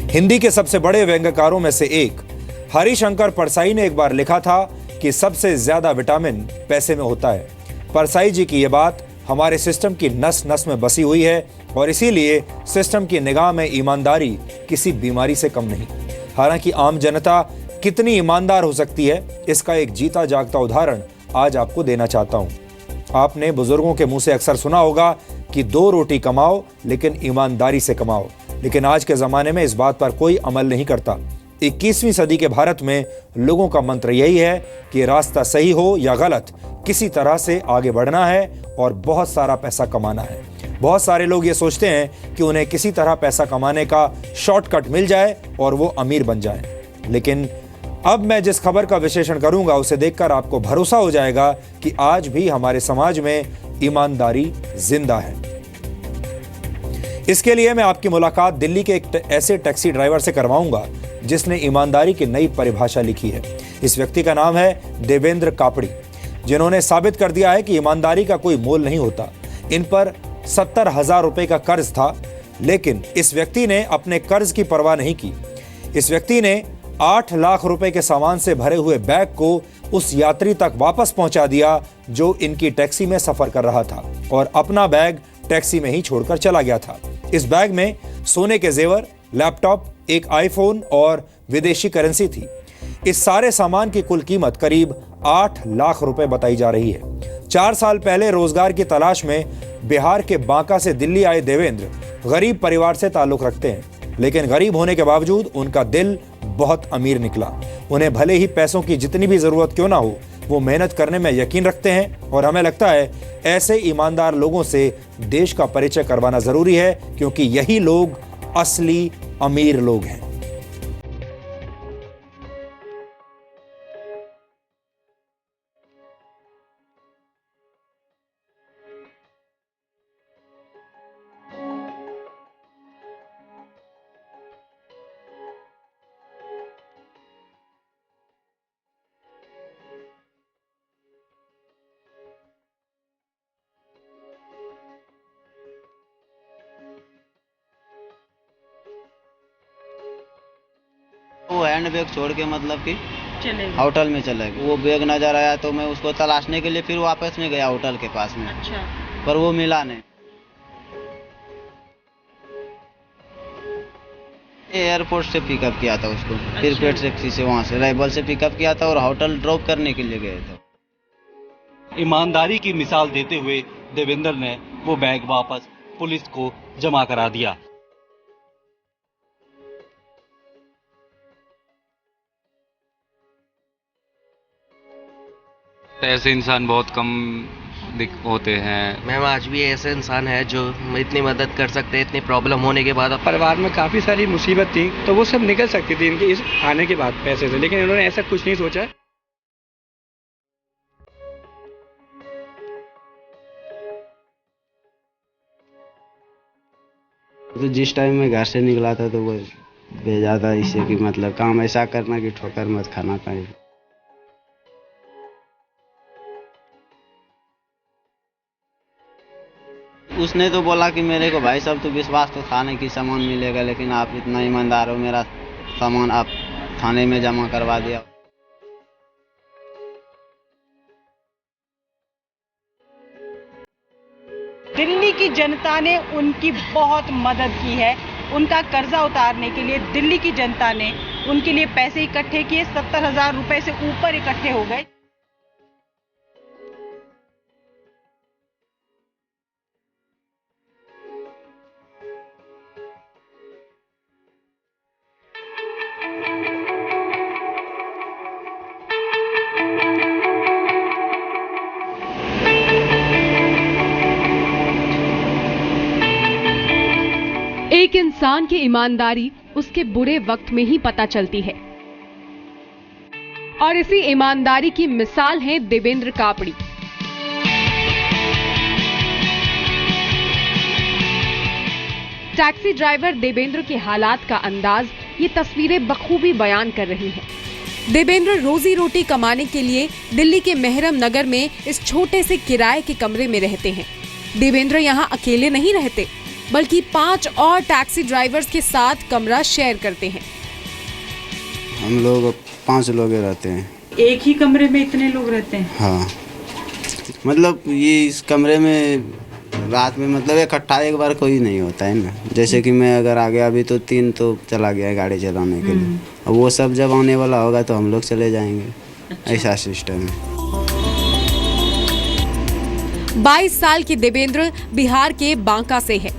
हिंदी के सबसे बड़े व्यंग्यकारों में से एक हरिशंकर परसाई ने एक बार लिखा था कि सबसे ज्यादा विटामिन पैसे में होता है। परसाई जी की यह बात हमारे सिस्टम की नस नस में बसी हुई है और इसीलिए सिस्टम की निगाह में ईमानदारी किसी बीमारी से कम नहीं। हालांकि आम जनता कितनी ईमानदार हो सकती है, इसका एक जीता जागता उदाहरण आज आपको देना चाहता हूं। आपने बुजुर्गों के मुंह से अक्सर सुना होगा कि 2 रोटी कमाओ लेकिन ईमानदारी से कमाओ, लेकिन आज के जमाने में इस बात पर कोई अमल नहीं करता। 21वीं सदी के भारत में लोगों का मंत्र यही है कि रास्ता सही हो या गलत, किसी तरह से आगे बढ़ना है और बहुत सारा पैसा कमाना है। बहुत सारे लोग ये सोचते हैं कि उन्हें किसी तरह पैसा कमाने का शॉर्टकट मिल जाए और वो अमीर बन जाए, लेकिन अब मैं जिस खबर का विश्लेषण करूंगा उसे देखकर आपको भरोसा हो जाएगा कि आज भी हमारे समाज में ईमानदारी जिंदा है। इसके लिए मैं आपकी मुलाकात दिल्ली के एक ऐसे टैक्सी ड्राइवर से करवाऊंगा जिसने ईमानदारी की नई परिभाषा लिखी है। इस व्यक्ति का नाम है देवेंद्र कापड़ी, जिन्होंने साबित कर दिया है कि ईमानदारी का कोई मोल नहीं होता। इन पर 70,000 रुपए का कर्ज था, लेकिन इस व्यक्ति ने अपने कर्ज की परवाह नहीं की। इस व्यक्ति ने 8 लाख रुपए के सामान से भरे हुए बैग को उस यात्री तक वापस पहुंचा दिया जो इनकी टैक्सी में सफर कर रहा था, और अपना बैग टैक्सी में ही छोड़कर चला गया था। इस बैग में सोने के जेवर, लैपटॉप, एक आईफोन और विदेशी करेंसी थी। इस सारे सामान की कुल कीमत करीब 8 लाख रुपए बताई जा रही है। 4 साल पहले रोजगार की तलाश में बिहार के बांका से दिल्ली आए देवेंद्र गरीब परिवार से ताल्लुक रखते हैं, लेकिन गरीब होने के बावजूद उनका दिल बहुत अमीर निकला। उन्हें भले ही पैसों की जितनी भी जरूरत क्यों ना हो, वो मेहनत करने में यकीन रखते हैं, और हमें लगता है ऐसे ईमानदार लोगों से देश का परिचय करवाना जरूरी है, क्योंकि यही लोग असली अमीर लोग हैं। वो हैंड बैग छोड़ के मतलब कि चले गए। होटल में चला गया। वो बैग नजर आया तो मैं उसको तलाशने के लिए फिर वापस में गया होटल के पास में, अच्छा। पर वो मिला नहीं। एयरपोर्ट से पिकअप किया था उसको, फिर अच्छा। पेट टैक्सी से वहाँ से राइवल से पिकअप किया था और होटल ड्रॉप करने के लिए गए थे। ईमानदारी की मिसाल देते हुए देवेंद्र ने वो बैग वापस पुलिस को जमा करा दिया। ऐसे इंसान बहुत कम होते हैं। मैम आज भी ऐसे इंसान है जो इतनी मदद कर सकते हैं, इतनी प्रॉब्लम होने के बाद। परिवार में काफ़ी सारी मुसीबत थी तो वो सब निकल सकती थी इनके इस आने के बाद पैसे से, लेकिन इन्होंने ऐसा कुछ नहीं सोचा। तो जिस टाइम मैं घर से निकला था तो वो भेजा था इससे कि मतलब काम ऐसा करना कि ठोकर मत खाना कहीं। उसने तो बोला कि मेरे को भाई साहब तो विश्वास तो थाने की सामान मिलेगा, लेकिन आप इतना ईमानदार हो, मेरा सामान आप थाने में जमा करवा दिया। दिल्ली की जनता ने उनकी बहुत मदद की है। उनका कर्जा उतारने के लिए दिल्ली की जनता ने उनके लिए पैसे इकट्ठे किए। 70,000 रुपए से ऊपर इकट्ठे हो गए। एक इंसान की ईमानदारी उसके बुरे वक्त में ही पता चलती है, और इसी ईमानदारी की मिसाल है देवेंद्र कापड़ी। टैक्सी ड्राइवर देवेंद्र के हालात का अंदाज ये तस्वीरें बखूबी बयान कर रही हैं। देवेंद्र रोजी रोटी कमाने के लिए दिल्ली के मेहरम नगर में इस छोटे से किराए के कमरे में रहते हैं। देवेंद्र यहाँ अकेले नहीं रहते, बल्कि 5 और टैक्सी ड्राइवर्स के साथ कमरा शेयर करते हैं। हम लोग 5 लोग रहते हैं। एक ही कमरे में इतने लोग रहते हैं? हाँ, मतलब ये इस कमरे में रात में मतलब इकट्ठा एक बार कोई नहीं होता है ना। जैसे कि मैं अगर आ गया अभी तो 3 तो चला गया है गाड़ी चलाने के लिए, अब वो सब जब आने वाला होगा तो हम लोग चले जाएंगे। ऐसा सिस्टम है। 22 साल के देवेंद्र बिहार के बांका से है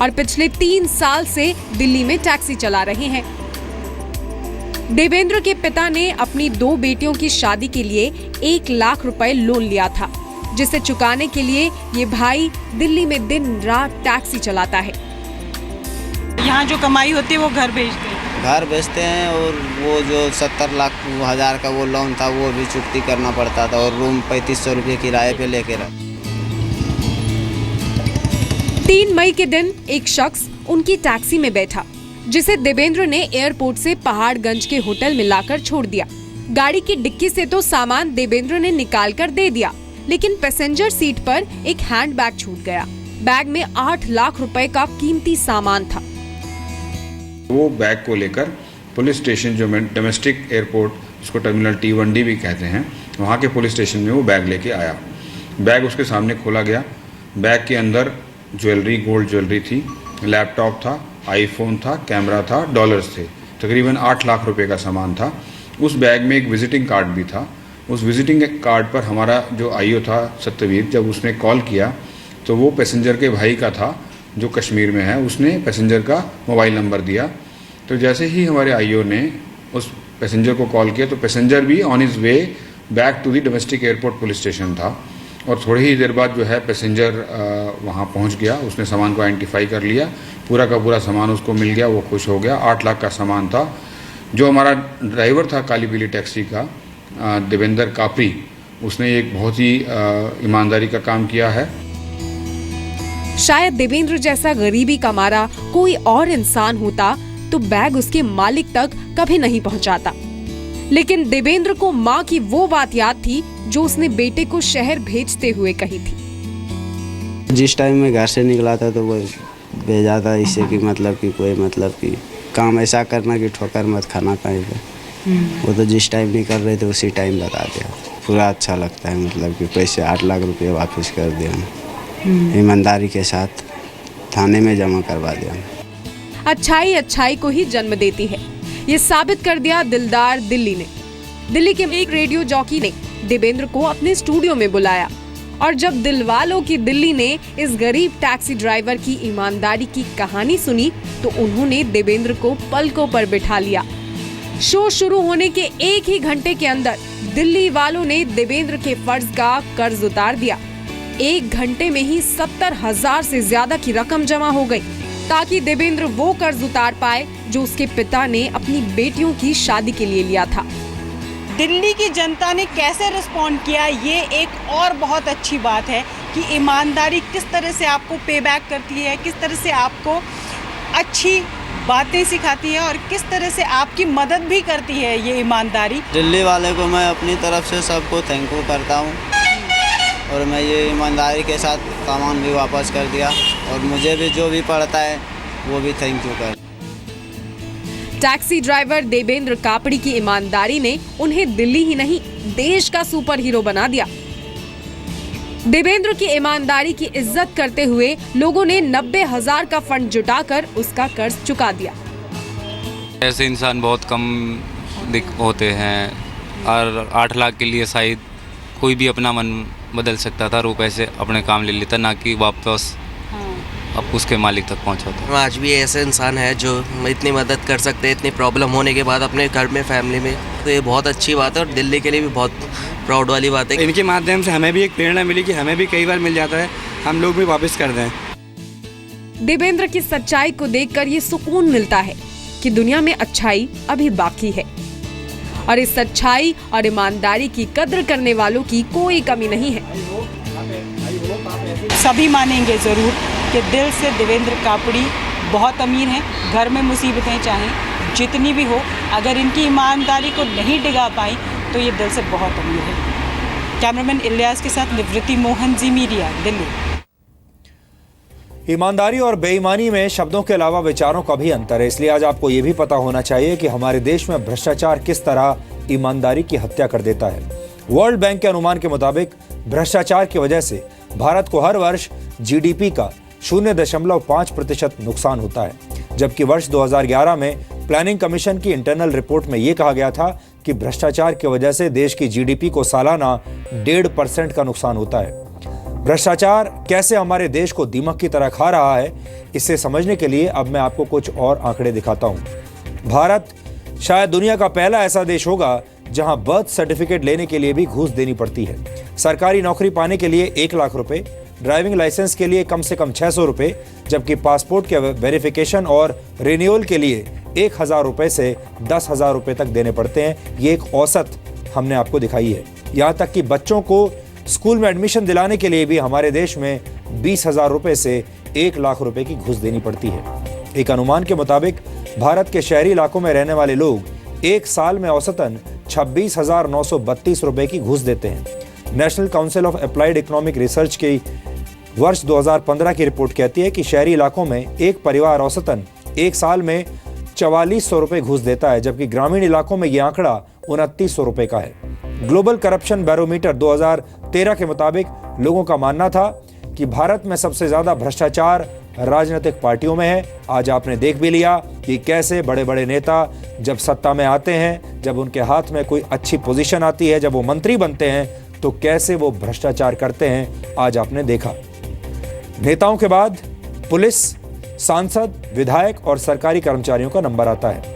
और पिछले 3 साल से दिल्ली में टैक्सी चला रहे हैं। देवेंद्र के पिता ने अपनी 2 बेटियों की शादी के लिए 1 लाख रुपए लोन लिया था, जिसे चुकाने के लिए ये भाई दिल्ली में दिन रात टैक्सी चलाता है। यहाँ जो कमाई होती है वो घर भेजते हैं? घर बेचते हैं, और वो जो 70 लाख 1000 का वो लोन था वो भी चुकती करना पड़ता था, और रूम 3500 रुपये किराए पे लेके रहा। 3 मई के दिन एक शख्स उनकी टैक्सी में बैठा, जिसे देवेंद्र ने एयरपोर्ट से पहाड़गंज के होटल में लाकर छोड़ दिया। गाड़ी की डिक्की से तो सामान देवेंद्र ने निकाल कर दे दिया, लेकिन पैसेंजर सीट पर एक हैंडबैग छूट गया। बैग में 8 लाख रुपए का कीमती सामान था। वो बैग को लेकर पुलिस स्टेशन, जो डोमेस्टिक एयरपोर्ट, उसको टर्मिनल T1D भी कहते हैं, वहाँ के पुलिस स्टेशन में वो बैग लेके आया। बैग उसके सामने खोला गया। बैग के अंदर ज्वेलरी, गोल्ड ज्वेलरी थी, लैपटॉप था, आईफोन था, कैमरा था, डॉलर्स थे। तकरीबन 8 लाख रुपए का सामान था। उस बैग में एक विजिटिंग कार्ड भी था। उस विजिटिंग कार्ड पर हमारा जो आईओ था सत्यवीर, जब उसने कॉल किया तो वो पैसेंजर के भाई का था जो कश्मीर में है। उसने पैसेंजर का मोबाइल नंबर दिया। तो जैसे ही हमारे आईओ ने उस पैसेंजर को कॉल किया तो पैसेंजर भी on his way back to the domestic airport police station था, और थोड़ी ही देर बाद जो है पैसेंजर वहाँ पहुँच गया। उसने सामान को आइडेंटिफाई कर लिया, पूरा का पूरा सामान उसको मिल गया, वो खुश हो गया। 8 लाख का सामान था। जो हमारा ड्राइवर था काली पीली टैक्सी का, देवेंद्र कापड़ी, उसने एक बहुत ही ईमानदारी का काम किया है। शायद देवेंद्र जैसा गरीबी का मारा कोई और इंसान होता तो बैग उसके मालिक तक कभी नहीं पहुंचाता। लेकिन देवेंद्र को माँ की वो बात याद थी जो उसने बेटे को शहर भेजते हुए कही थी। जिस टाइम में घर से निकला था तो वो भेजा था, इससे कि मतलब कि कोई मतलब कि काम ऐसा करना कि ठोकर मत खाना कहीं पे। वो तो जिस टाइम निकल रहे थे उसी टाइम बता दिया। पूरा अच्छा लगता है, मतलब कि पैसे 8 लाख रुपए वापस कर दिया, ईमानदारी के साथ थाने में जमा करवा दिया। अच्छाई अच्छाई को ही जन्म देती है, ये साबित कर दिया दिलदार दिल्ली ने। दिल्ली के एक रेडियो जॉकी ने देवेंद्र को अपने स्टूडियो में बुलाया, और जब दिलवालों की दिल्ली ने इस गरीब टैक्सी ड्राइवर की ईमानदारी की कहानी सुनी तो उन्होंने देवेंद्र को पलकों पर बिठा लिया। शो शुरू होने के 1 ही घंटे के अंदर दिल्ली वालों ने देवेंद्र के फर्ज का कर्ज उतार दिया। 1 घंटे में ही 70,000 से ज्यादा की रकम जमा हो गई, ताकि देवेंद्र वो कर्ज उतार पाए जो उसके पिता ने अपनी बेटियों की शादी के लिए लिया था। दिल्ली की जनता ने कैसे रिस्पॉन्ड किया, ये एक और बहुत अच्छी बात है कि ईमानदारी किस तरह से आपको पे बैक करती है, किस तरह से आपको अच्छी बातें सिखाती है और किस तरह से आपकी मदद भी करती है ये ईमानदारी। दिल्ली वाले को मैं अपनी तरफ से सबको थैंक यू करता हूँ, और मैं ये ईमानदारी के साथ सामान भी वापस कर दिया, और मुझे भी जो भी पड़ता है वो भी थैंक यू कर। टैक्सी ड्राइवर देवेंद्र कापड़ी की ईमानदारी ने उन्हें दिल्ली ही नहीं देश का सुपर हीरो बना दिया। देवेंद्र की ईमानदारी की इज्जत करते हुए लोगों ने 90,000 का फंड जुटाकर उसका कर्ज चुका दिया। ऐसे इंसान बहुत कम होते हैं, और 8 लाख के लिए शायद कोई भी अपना मन बदल सकता था, रुपए से अपने काम ले लेता, ना कि वापस अब उसके मालिक तक पहुंचाता। आज भी ऐसे इंसान है जो इतनी मदद कर सकते हैं, इतनी प्रॉब्लम होने के बाद अपने घर में, फैमिली में, तो ये बहुत अच्छी बात है और दिल्ली के लिए भी बहुत प्राउड वाली बात है। इनके माध्यम से हमें भी एक प्रेरणा मिली कि हमें भी कई बार मिल जाता है, हम लोग भी वापस कर दें। देवेंद्र की सच्चाई को देखकर ये सुकून मिलता है कि दुनिया में अच्छाई अभी बाकी है, और इस सच्चाई और ईमानदारी की कद्र करने वालों की कोई कमी नहीं है। सभी मानेंगे ज़रूर कि दिल से देवेंद्र कापड़ी बहुत अमीर हैं। घर में मुसीबतें चाहें जितनी भी हो, अगर इनकी ईमानदारी को नहीं डिगा पाई तो ये दिल से बहुत अमीर है। कैमरामैन इलियास के साथ निवृत्ति मोहन, जी मीडिया, दिल्ली। ईमानदारी और बेईमानी में शब्दों के अलावा विचारों का भी अंतर है, इसलिए आज आपको ये भी पता होना चाहिए कि हमारे देश में भ्रष्टाचार किस तरह ईमानदारी की हत्या कर देता है। वर्ल्ड बैंक के अनुमान के मुताबिक भ्रष्टाचार की वजह से भारत को हर वर्ष जीडीपी का 0.5% नुकसान होता है, जबकि वर्ष 2011 में प्लानिंग कमीशन की इंटरनल रिपोर्ट में यह कहा गया था कि भ्रष्टाचार की वजह से देश की जीडीपी को सालाना 1.5% का नुकसान होता है। भ्रष्टाचार कैसे हमारे देश को दीमक की तरह खा रहा है, इसे समझने के लिए अब मैं आपको कुछ और आंकड़े दिखाता हूं। भारत शायद दुनिया का पहला ऐसा देश होगा जहां बर्थ सर्टिफिकेट लेने के लिए भी घूस देनी पड़ती है। सरकारी नौकरी पाने के लिए 1 लाख रुपए, ड्राइविंग लाइसेंस के लिए कम से कम 600 रुपए, जबकि पासपोर्ट के वेरिफिकेशन और रिन्यूअल के लिए 1000 रुपए से 10,000 रुपए तक देने पड़ते हैं। ये एक औसत हमने आपको दिखाई है। यहाँ तक कि बच्चों को स्कूल में एडमिशन दिलाने के लिए भी हमारे देश में 20,000 रुपए से 1 लाख रुपए की घूस देनी पड़ती है। एक अनुमान के मुताबिक भारत के शहरी इलाकों में रहने वाले लोग एक साल में औसतन 26,932 रुपए की घूस देते हैं। National council of applied economic research की वर्ष 2015 की रिपोर्ट कहती है कि शहरी इलाकों में एक परिवार औसतन एक साल में 4400 रुपए घूस देता है, जबकि ग्रामीण इलाकों में यह आंकड़ा 2900 रुपए का है। ग्लोबल करप्शन बैरोमीटर 2013 के मुताबिक लोगों का मानना था कि भारत में सबसे ज्यादा भ्रष्टाचार राजनीतिक पार्टियों में है। आज आपने देख भी लिया कि कैसे बड़े बड़े नेता जब सत्ता में आते हैं, जब उनके हाथ में कोई अच्छी पोजीशन आती है, जब वो मंत्री बनते हैं, तो कैसे वो भ्रष्टाचार करते हैं, आज आपने देखा। नेताओं के बाद पुलिस, सांसद, विधायक और सरकारी कर्मचारियों का नंबर आता है।